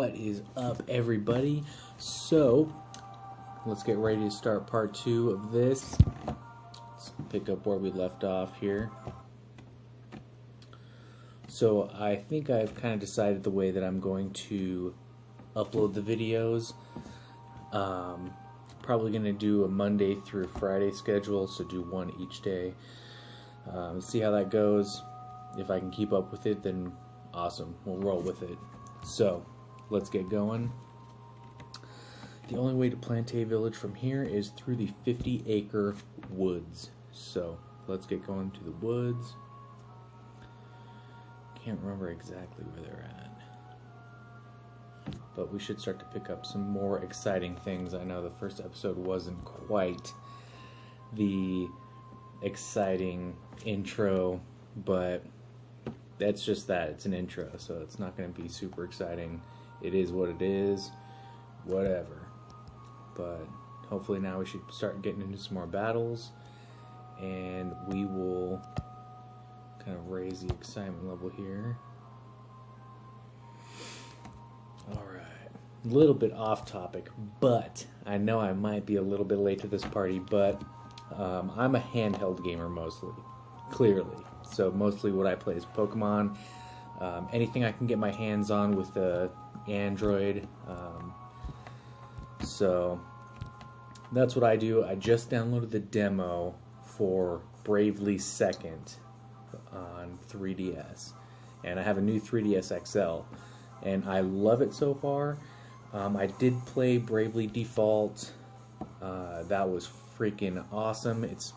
What is up, everybody? So, let's get ready to start part 2 of this. Let's pick up where we left off here. So, I think I've kind of decided the way that I'm going to upload the videos. Probably going to do a Monday through Friday schedule, so do one each day. See how that goes. If I can keep up with it, then awesome. We'll roll with it. So, let's get going. The only way to Planté Village from here is through the 50-acre woods. So, let's get going to the woods. Can't remember exactly where they're at. But we should start to pick up some more exciting things. I know the first episode wasn't quite the exciting intro, but that's just that. It's an intro, so it's not going to be super exciting. It is what it is, whatever. But hopefully now we should start getting into some more battles, and we will kind of raise the excitement level here. Alright, a little bit off topic, but I know I might be a little bit late to this party, but I'm a handheld gamer mostly, clearly. So mostly what I play is Pokemon. Anything I can get my hands on with the Android. So that's what I do. I just downloaded the demo for Bravely Second on 3DS. And I have a new 3DS XL. And I love it so far. I did play Bravely Default. That was freaking awesome. It's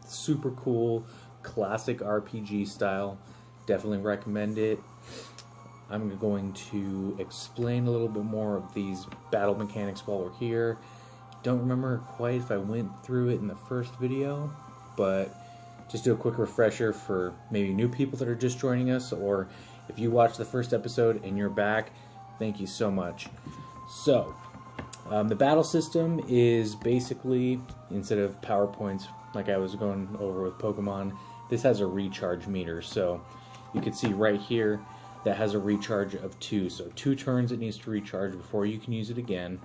super cool. Classic RPG style. Definitely recommend it. I'm going to explain a little bit more of these battle mechanics while we're here. Don't remember quite if I went through it in the first video, but just do a quick refresher for maybe new people that are just joining us, or if you watched the first episode and you're back, thank you so much. So, the battle system is basically, instead of PowerPoints like I was going over with Pokemon, this has a recharge meter. So you can see right here that has a recharge of 2. So 2 turns it needs to recharge before you can use it again.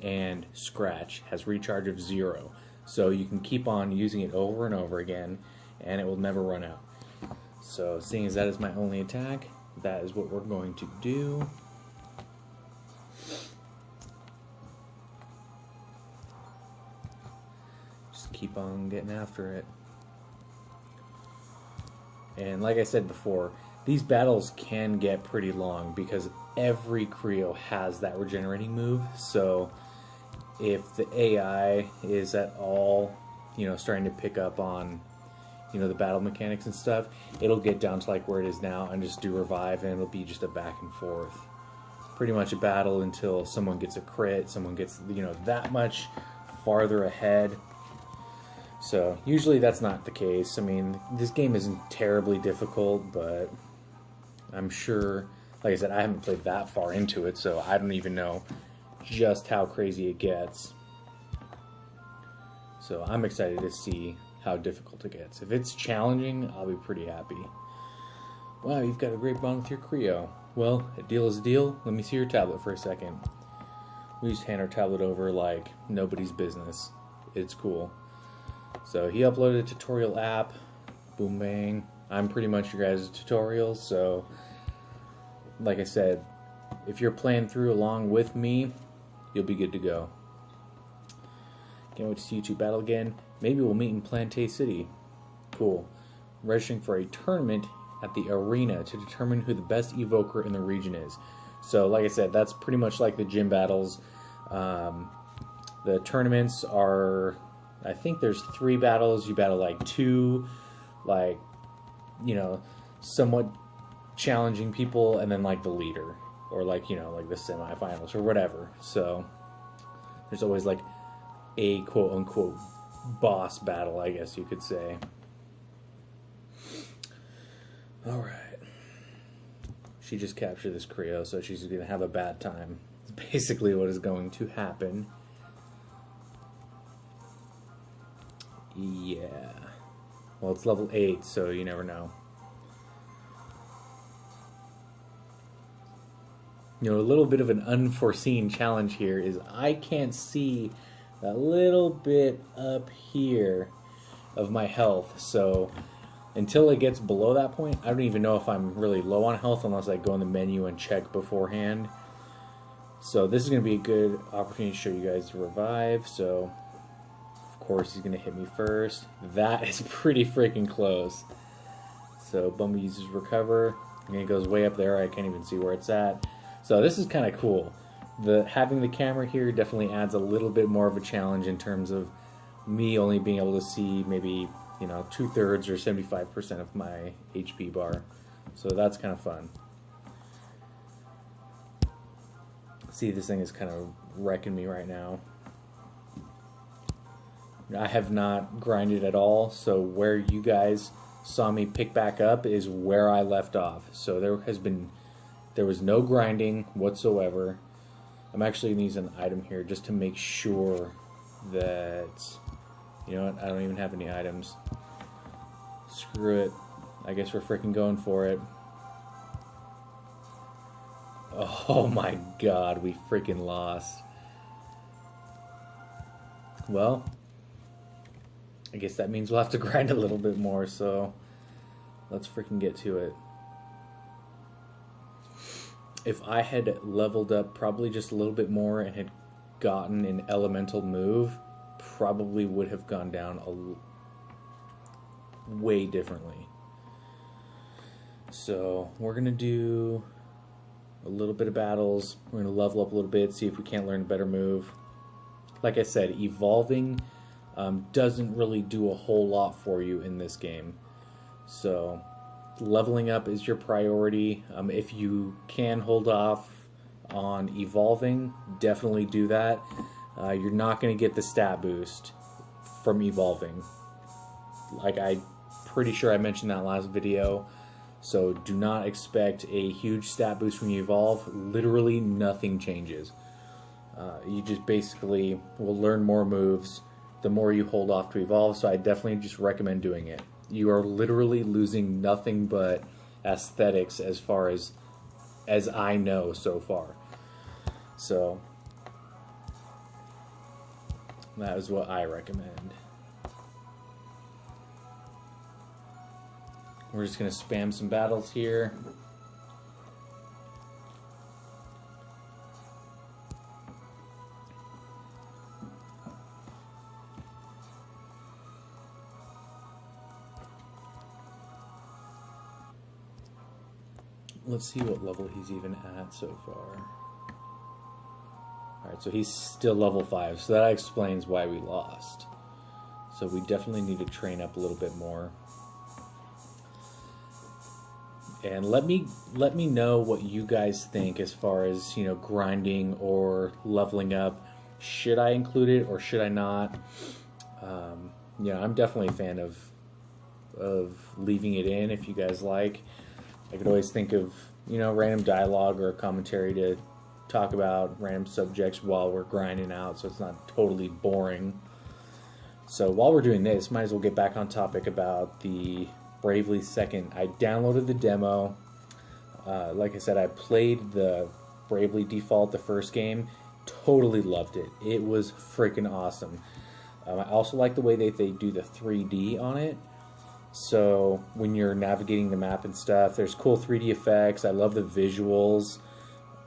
And Scratch has recharge of 0. So you can keep on using it over and over again, and it will never run out. So seeing as that is my only attack, that is what we're going to do. Just keep on getting after it. And like I said before, these battles can get pretty long because every Creo has that regenerating move. So if the AI is at all, starting to pick up on, the battle mechanics and stuff, it'll get down to like where it is now and just do revive, and it'll be just a back and forth. Pretty much a battle until someone gets a crit, someone gets, that much farther ahead. So, usually that's not the case. I mean, this game isn't terribly difficult, but I'm sure, like I said, I haven't played that far into it, so I don't even know just how crazy it gets. So, I'm excited to see how difficult it gets. If it's challenging, I'll be pretty happy. Wow, you've got a great bond with your Creo. Well, a deal is a deal. Let me see your tablet for a second. We just hand our tablet over like nobody's business. It's cool. So he uploaded a tutorial app, boom bang. I'm pretty much your guys' tutorials, so like I said, if you're playing through along with me, you'll be good to go. Can't wait to see you two battle again. Maybe we'll meet in Planté City. Cool. Registering for a tournament at the arena to determine who the best Evocreo in the region is. So like I said, that's pretty much like the gym battles. The tournaments are, I think there's 3 battles. You battle like 2, like, somewhat challenging people, and then like the leader, or like, like the semifinals or whatever. So there's always like a quote unquote boss battle, I guess you could say. Alright. She just captured this Creo, so she's going to have a bad time. It's basically what is going to happen. Yeah. Well, it's level 8, so you never know. You know, a little bit of an unforeseen challenge here is I can't see that little bit up here of my health. So until it gets below that point, I don't even know if I'm really low on health unless I go in the menu and check beforehand. So this is going to be a good opportunity to show you guys the revive. So of course he's going to hit me first. That is pretty freaking close. So Bumble uses recover, and it goes way up there. I can't even see where it's at. So this is kind of cool. Having the camera here definitely adds a little bit more of a challenge in terms of me only being able to see maybe, you know, 2/3 or 75% of my HP bar. So that's kind of fun. See, this thing is kind of wrecking me right now. I have not grinded at all, so where you guys saw me pick back up is where I left off. So there was no grinding whatsoever. I'm actually going to use an item here just to make sure that, you know what, I don't even have any items. Screw it. I guess we're freaking going for it. Oh my god, we freaking lost. Well, I guess that means we'll have to grind a little bit more, so let's freaking get to it. If I had leveled up probably just a little bit more and had gotten an elemental move, probably would have gone down way differently. So we're going to do a little bit of battles. We're going to level up a little bit, see if we can't learn a better move. Like I said, evolving doesn't really do a whole lot for you in this game. So leveling up is your priority. If you can hold off on evolving, definitely do that. You're not going to get the stat boost from evolving. Like, I'm pretty sure I mentioned that last video. So do not expect a huge stat boost when you evolve. Literally nothing changes. You just basically will learn more moves the more you hold off to evolve, so I definitely just recommend doing it. You are literally losing nothing but aesthetics as far as I know so far. So that is what I recommend. We're just going to spam some battles here. Let's see what level he's even at so far. Alright, so he's still level 5, so that explains why we lost. So we definitely need to train up a little bit more. And let me know what you guys think as far as, you know, grinding or leveling up. Should I include it or should I not? You know, I'm definitely a fan of leaving it in if you guys like. I could always think of, you know, random dialogue or a commentary to talk about random subjects while we're grinding out, so it's not totally boring. So while we're doing this, might as well get back on topic about the Bravely Second. I downloaded the demo. Like I said, I played the Bravely default the first game. Totally loved it. It was freaking awesome. I also like the way that they do the 3D on it. So when you're navigating the map and stuff, there's cool 3D effects. I love the visuals.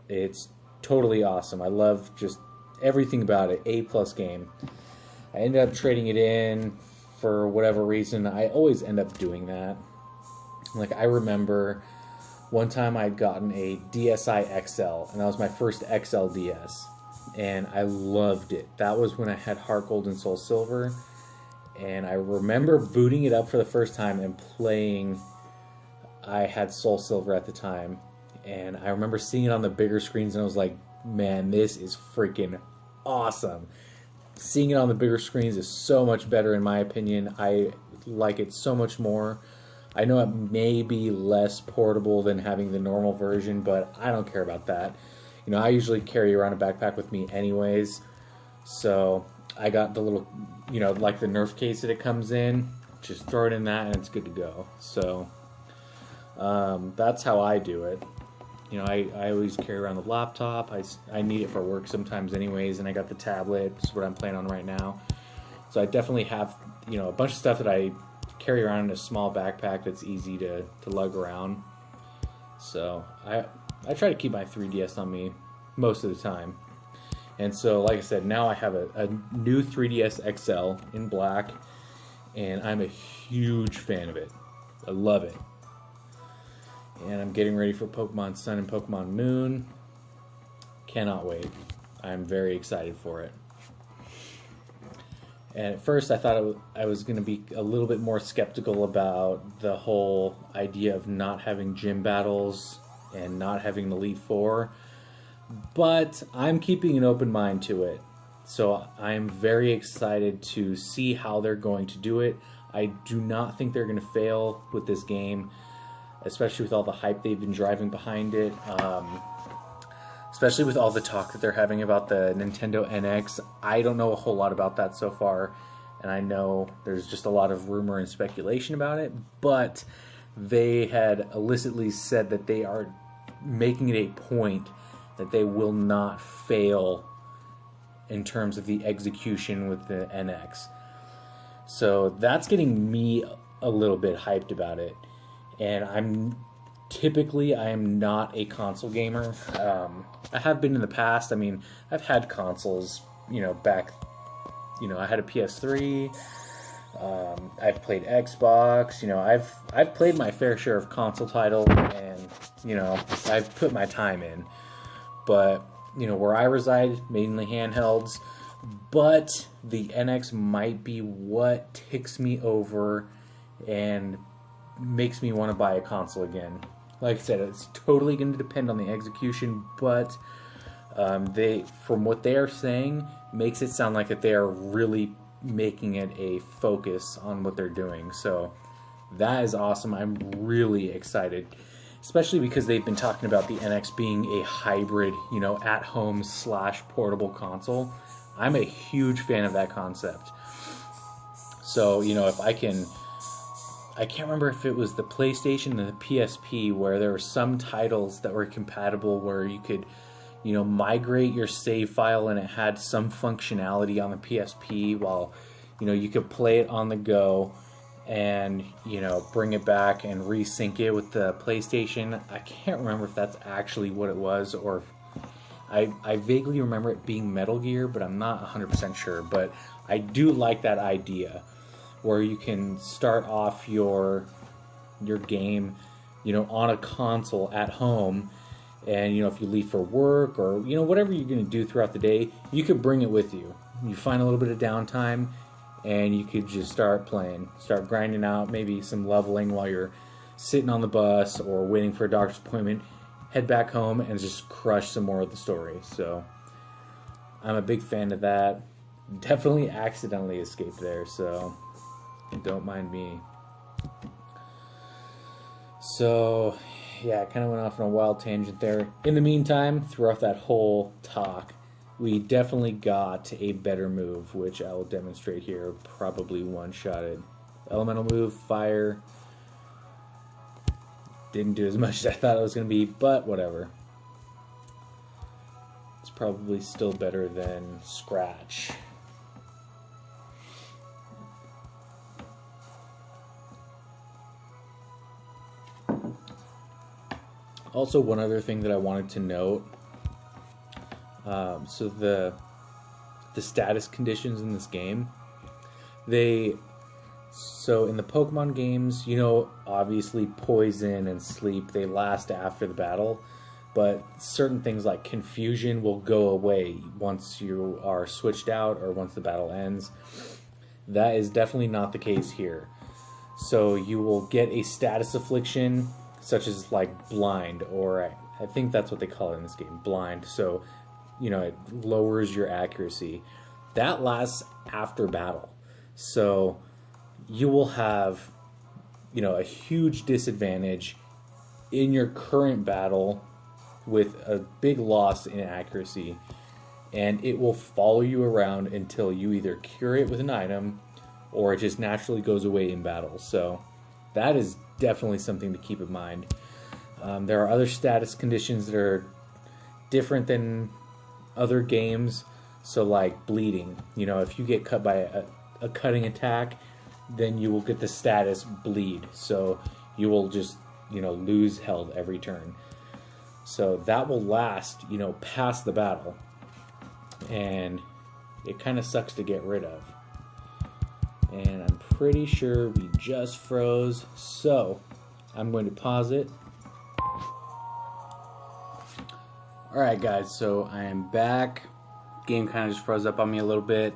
It's totally awesome. I love just everything about it. A+ game. I ended up trading it in for whatever reason. I always end up doing that. Like, I remember one time I'd gotten a DSi XL, and that was my first XL DS, and I loved it. That was when I had Heart Gold and Soul Silver. And I remember booting it up for the first time and playing. I had Soul Silver at the time, and I remember seeing it on the bigger screens, and I was like, man, this is freaking awesome. Seeing it on the bigger screens is so much better in my opinion. I like it so much more. I know it may be less portable than having the normal version, but I don't care about that. You know, I usually carry around a backpack with me anyways, so I got the little, you know, like the Nerf case that it comes in. Just throw it in that and it's good to go. So that's how I do it. You know, I always carry around the laptop. I need it for work sometimes anyways, and I got the tablet. It's what I'm playing on right now. So I definitely have, you know, a bunch of stuff that I carry around in a small backpack that's easy to lug around. So I try to keep my 3DS on me most of the time. And so, like I said, now I have a new 3DS XL in black, and I'm a huge fan of it. I love it. And I'm getting ready for Pokemon Sun and Pokemon Moon. Cannot wait. I'm very excited for it. And at first I thought I was going to be a little bit more skeptical about the whole idea of not having gym battles and not having the Elite Four. But I'm keeping an open mind to it. So I'm very excited to see how they're going to do it. I do not think they're going to fail with this game, especially with all the hype they've been driving behind it. Especially with all the talk that they're having about the Nintendo NX. I don't know a whole lot about that so far, and I know there's just a lot of rumor and speculation about it, but they had illicitly said that they are making it a point that they will not fail in terms of the execution with the NX. So that's getting me a little bit hyped about it. And I am not a console gamer. I have been in the past. I mean, I've had consoles, you know, back, you know, I had a PS3. I've played Xbox. You know, I've played my fair share of console titles, and you know, I've put my time in. But you know, where I reside, mainly handhelds. But the NX might be what ticks me over and makes me want to buy a console again. Like I said, it's totally going to depend on the execution, but from what they are saying, makes it sound like that they are really making it a focus on what they're doing. So that is awesome. I'm really excited, especially because they've been talking about the NX being a hybrid, you know, at-home / portable console. I'm a huge fan of that concept. So, you know, if I can't remember if it was the PlayStation or the PSP where there were some titles that were compatible where you could, you know, migrate your save file and it had some functionality on the PSP while, you know, you could play it on the go and, you know, bring it back and resync it with the PlayStation. I can't remember if that's actually what it was, or if I vaguely remember it being Metal Gear, but I'm not 100% sure. But I do like that idea, where you can start off your game, you know, on a console at home, and you know, if you leave for work or you know, whatever you're going to do throughout the day, you could bring it with you. You find a little bit of downtime, and you could just start playing, start grinding out maybe some leveling while you're sitting on the bus or waiting for a doctor's appointment. Head back home and just crush some more of the story. So I'm a big fan of that. Definitely accidentally escaped there, so don't mind me. So yeah, I kind of went off on a wild tangent there. In the meantime, throughout that whole talk, we definitely got a better move, which I will demonstrate here. Probably one-shotted. Elemental move, fire. Didn't do as much as I thought it was going to be, but whatever. It's probably still better than Scratch. Also, one other thing that I wanted to note. So the status conditions in this game, so in the Pokemon games, you know, obviously poison and sleep, they last after the battle, but certain things like confusion will go away once you are switched out or once the battle ends. That is definitely not the case here. So you will get a status affliction such as like blind, or I think that's what they call it in this game, blind. So, you know, it lowers your accuracy. That lasts after battle. So you will have, you know, a huge disadvantage in your current battle with a big loss in accuracy, and it will follow you around until you either cure it with an item or it just naturally goes away in battle. So that is definitely something to keep in mind. There are other status conditions that are different than other games. So like bleeding, you know, if you get cut by a cutting attack, then you will get the status bleed. So you will just, you know, lose health every turn. So that will last, you know, past the battle. And it kind of sucks to get rid of. And I'm pretty sure we just froze. So I'm going to pause it. Alright guys, so I am back. Game kind of just froze up on me a little bit.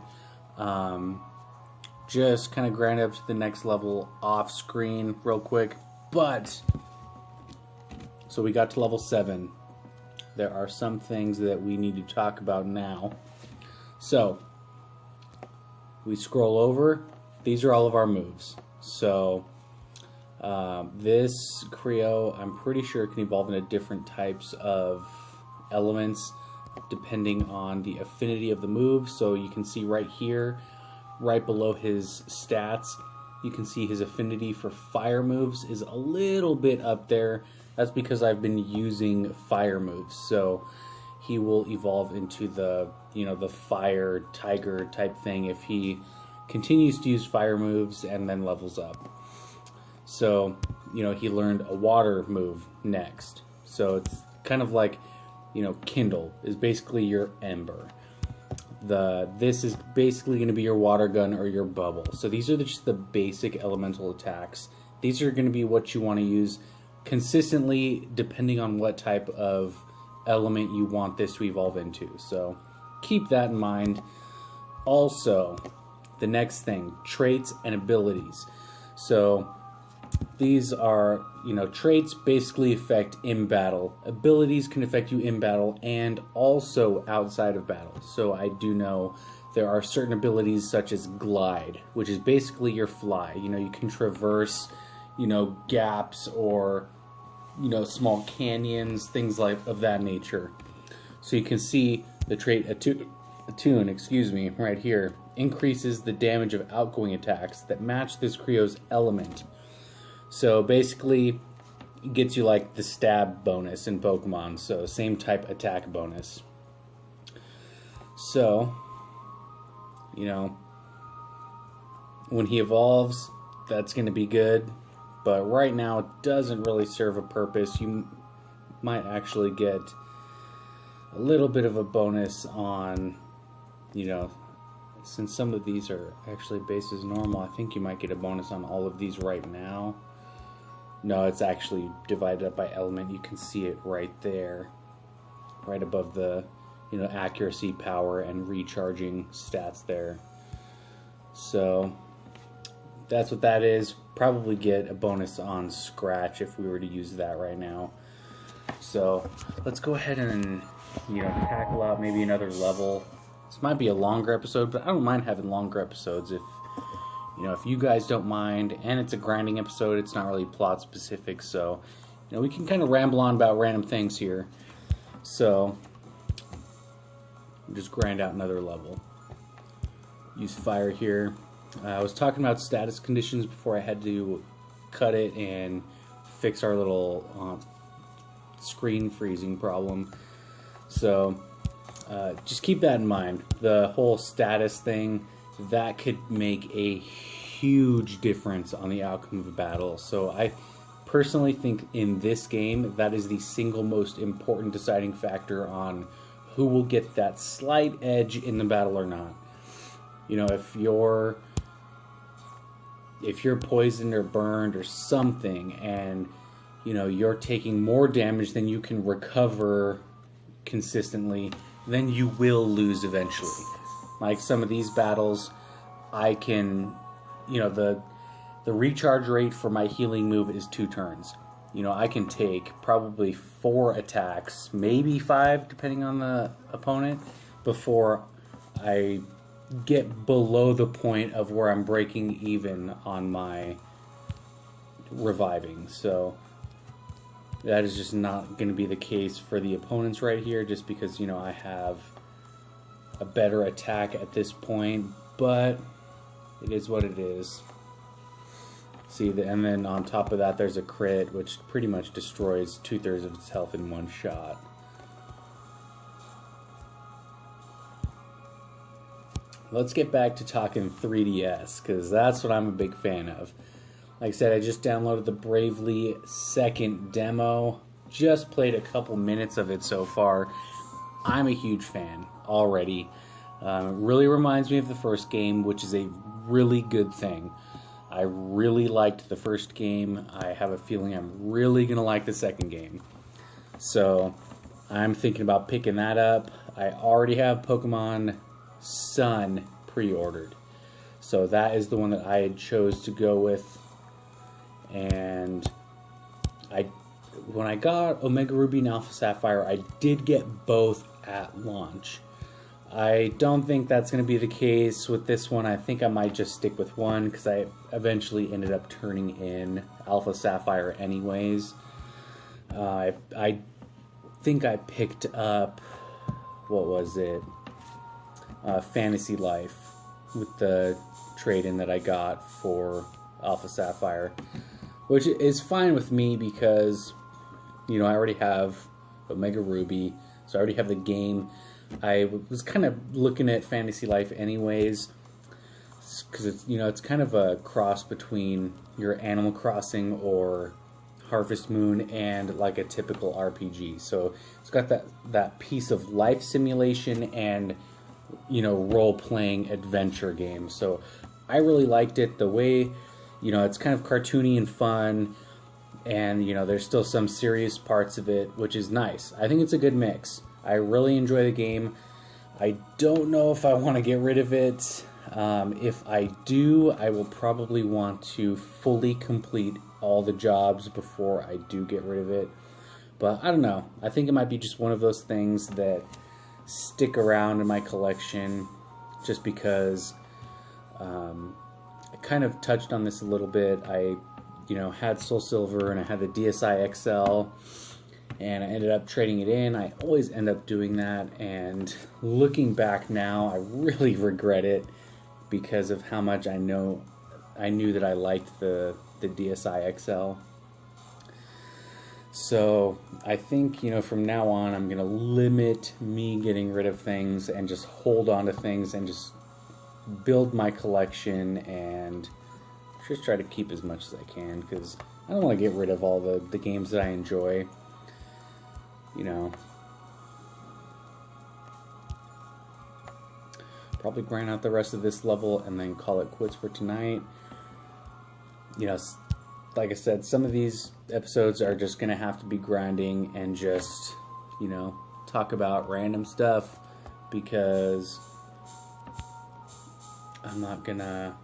Just kind of grind up to the next level off screen real quick. But, so we got to level 7. There are some things that we need to talk about now. So, we scroll over. These are all of our moves. So, this Creo, I'm pretty sure can evolve into different types of elements depending on the affinity of the move. So you can see right here, right below his stats, you can see his affinity for fire moves is a little bit up there. That's because I've been using fire moves. So he will evolve into the, you know, the fire tiger type thing if he continues to use fire moves and then levels up. So, you know, he learned a water move next. So it's kind of like, you know, Kindle is basically your Ember. This is basically going to be your water gun or your bubble. So these are just the basic elemental attacks. These are going to be what you want to use consistently depending on what type of element you want this to evolve into. So keep that in mind. Also, the next thing, traits and abilities. So these are, you know, traits basically affect in battle. Abilities can affect you in battle and also outside of battle. So I do know there are certain abilities such as glide, which is basically your fly. You know, you can traverse, you know, gaps or, you know, small canyons, things like of that nature. So you can see the trait attune, excuse me, right here, increases the damage of outgoing attacks that match this Creo's element. So basically, it gets you like the stab bonus in Pokemon, so same type attack bonus. So, you know, when he evolves, that's going to be good, but right now it doesn't really serve a purpose. You might actually get a little bit of a bonus on, you know, since some of these are actually based as normal, I think you might get a bonus on all of these right now. No, it's actually divided up by element. You can see it right there, right above the, you know, accuracy, power, and recharging stats there. So that's what that is. Probably get a bonus on scratch if we were to use that right now. So let's go ahead and, you know, tackle out maybe another level. This might be a longer episode, but I don't mind having longer episodes if, you know, if you guys don't mind, and it's a grinding episode, it's not really plot specific, so, you know, we can kind of ramble on about random things here. So, just grind out another level. Use fire here. I was talking about status conditions before I had to cut it and fix our little screen freezing problem. So, just keep that in mind. The whole status thing, that could make a huge difference on the outcome of a battle. So I personally think in this game, that is the single most important deciding factor on who will get that slight edge in the battle or not. You know, if you're poisoned or burned or something, and, you know, you're taking more damage than you can recover consistently, then you will lose eventually. Like some of these battles, I can, you know, the recharge rate for my healing move is 2 turns. You know, I can take probably 4 attacks, maybe 5, depending on the opponent, before I get below the point of where I'm breaking even on my reviving. So that is just not going to be the case for the opponents right here, just because, you know, I have a better attack at this point, but it is what it is. See, and then on top of that, there's a crit, which pretty much destroys 2/3 of its health in one shot. Let's get back to talking 3DS, because that's what I'm a big fan of. Like I said, I just downloaded the Bravely second demo. Just played a couple minutes of it so far. I'm a huge fan already. It really reminds me of the first game, which is a really good thing. I really liked the first game. I have a feeling I'm really going to like the second game. So I'm thinking about picking that up. I already have Pokemon Sun pre-ordered. So that is the one that I had chose to go with. And when I got Omega Ruby and Alpha Sapphire, I did get both at launch. I don't think that's going to be the case with this one. I think I might just stick with one because I eventually ended up turning in Alpha Sapphire anyways. I think I picked up, what was it? Fantasy Life with the trade-in that I got for Alpha Sapphire, which is fine with me because, you know, I already have Omega Ruby, so I already have the game. I was kind of looking at Fantasy Life anyways, because it's, you know, it's kind of a cross between your Animal Crossing or Harvest Moon and like a typical RPG. So it's got that piece of life simulation and, you know, role-playing adventure game. So I really liked it. The way, you know, it's kind of cartoony and fun, and, you know, there's still some serious parts of it, which is nice. I think it's a good mix. I really enjoy the game. I don't know if I want to get rid of it. If I do, I will probably want to fully complete all the jobs before I do get rid of it. But I don't know. I think it might be just one of those things that stick around in my collection just because I kind of touched on this a little bit. I, you know, had Soul Silver and I had the DSi XL, and I ended up trading it in. I always end up doing that, and looking back now, I really regret it because of how much I knew that I liked the DSi XL. So I think, you know, from now on I'm going to limit me getting rid of things and just hold on to things and just build my collection and just try to keep as much as I can, because I don't want to get rid of all the games that I enjoy. You know, probably grind out the rest of this level and then call it quits for tonight. You know, like I said, some of these episodes are just going to have to be grinding and just, you know, talk about random stuff, because I'm not going to,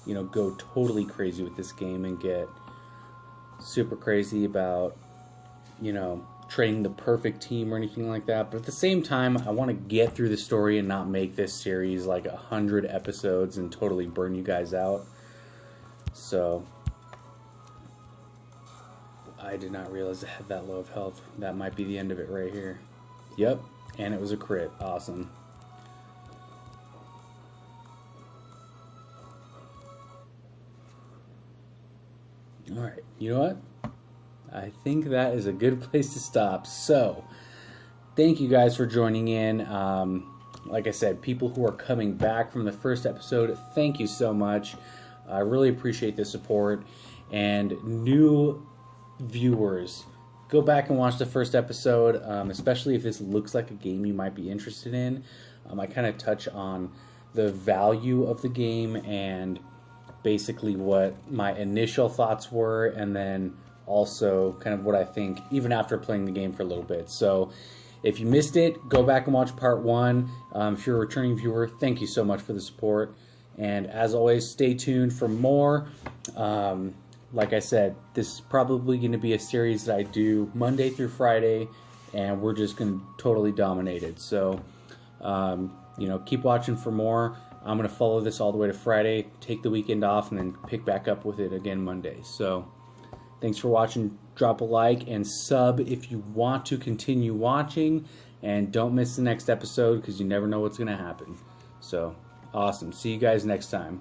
you know, go totally crazy with this game and get super crazy about, you know, training the perfect team or anything like that. But at the same time, I want to get through the story and not make this series like 100 episodes and totally burn you guys out. So I did not realize I had that low of health. That might be the end of it right here. Yep, and it was a crit. Awesome. Alright, you know what? I think that is a good place to stop. So, thank you guys for joining in. Like I said, people who are coming back from the first episode, thank you so much. I really appreciate the support. And new viewers, go back and watch the first episode, especially if this looks like a game you might be interested in. I kind of touch on the value of the game and basically what my initial thoughts were, and then also kind of what I think even after playing the game for a little bit. So if you missed it, go back and watch part 1. If you're a returning viewer, thank you so much for the support. And as always, stay tuned for more. Like I said, this is probably going to be a series that I do Monday through Friday, and we're just going to totally dominate it. So, you know, keep watching for more. I'm going to follow this all the way to Friday, take the weekend off, and then pick back up with it again Monday. So, thanks for watching. Drop a like and sub if you want to continue watching. And don't miss the next episode, because you never know what's going to happen. So, awesome. See you guys next time.